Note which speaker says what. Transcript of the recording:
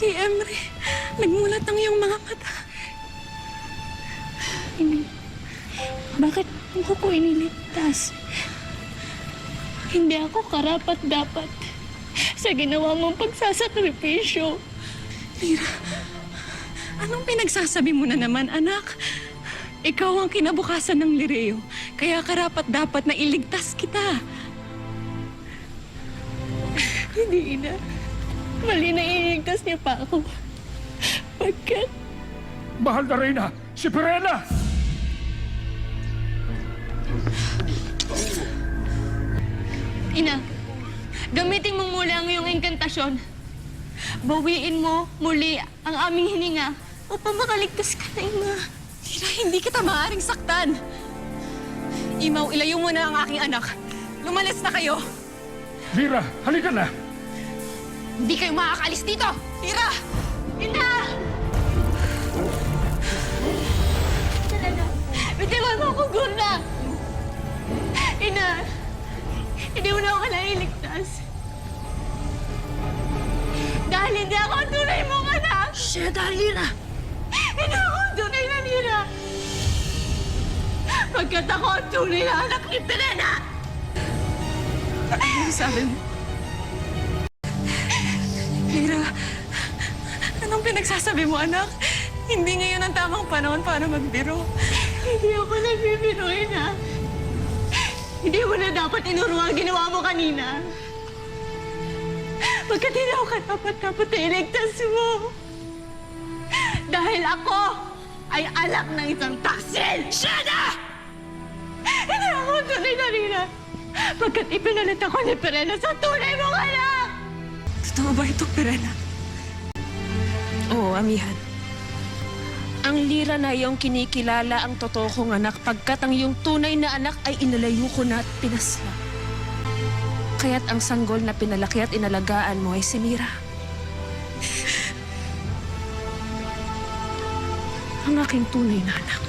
Speaker 1: Kay Emery, nagmulat ang iyong mga mata.
Speaker 2: Hindi. Bakit mo ko iniligtas? Hindi ako karapat-dapat sa ginawa mong pagsasakripisyo.
Speaker 1: Lira, anong pinagsasabi mo na naman, anak? Ikaw ang kinabukasan ng Lireo, kaya karapat-dapat na iligtas kita.
Speaker 2: Hindi, Ina. Mali na iniligtas niya pa ako. Pagkat
Speaker 3: Mahal na Reyna, si Pirena!
Speaker 2: Ina, gamitin mo muli ang iyong inkantasyon. Bawiin mo muli ang aming hininga upang makaligtas ka na, Ina.
Speaker 1: Lira, hindi kita maaaring saktan. Imaw, ilayo mo na ang aking anak. Lumalis na kayo.
Speaker 3: Lira, halika na!
Speaker 1: Hindi kayo makakaalis dito! Lira!
Speaker 2: Ina! Bitiwan mo ako, Gurna! Ina! Hindi mo na ako nailigtas. Dahil hindi ako ang tunay mong anak!
Speaker 1: Sheda, Lira!
Speaker 2: Hindi ako ang tunay na Nina! Pagkat ako ang tunay na anak ni Pirena!
Speaker 1: Ano sabi mo? Lira, anong pinagsasabi mo, anak? Hindi ngayon ang tamang panahon para magbiro.
Speaker 2: Hindi ako nagbibiro, Ina. Hindi mo na dapat inuruan ang ginawa mo kanina. Pagkat hindi ako karapat-dapat na iligtas mo. Dahil ako ay anak ng isang taksil! Shada! Hindi ako ang tunay na Nina. Pagkat ipinalit ako ni Pirena sa tunay mong anak!
Speaker 1: Totoo ba ito, Pirena?
Speaker 4: Oo, amihan. Ang Lira na iyong kinikilala ang totoo kong anak pagkat ang iyong tunay na anak ay inalayo ko na at pinasla. Kaya't ang sanggol na pinalaki at inalagaan mo ay si Mira. Ang aking tunay na anak.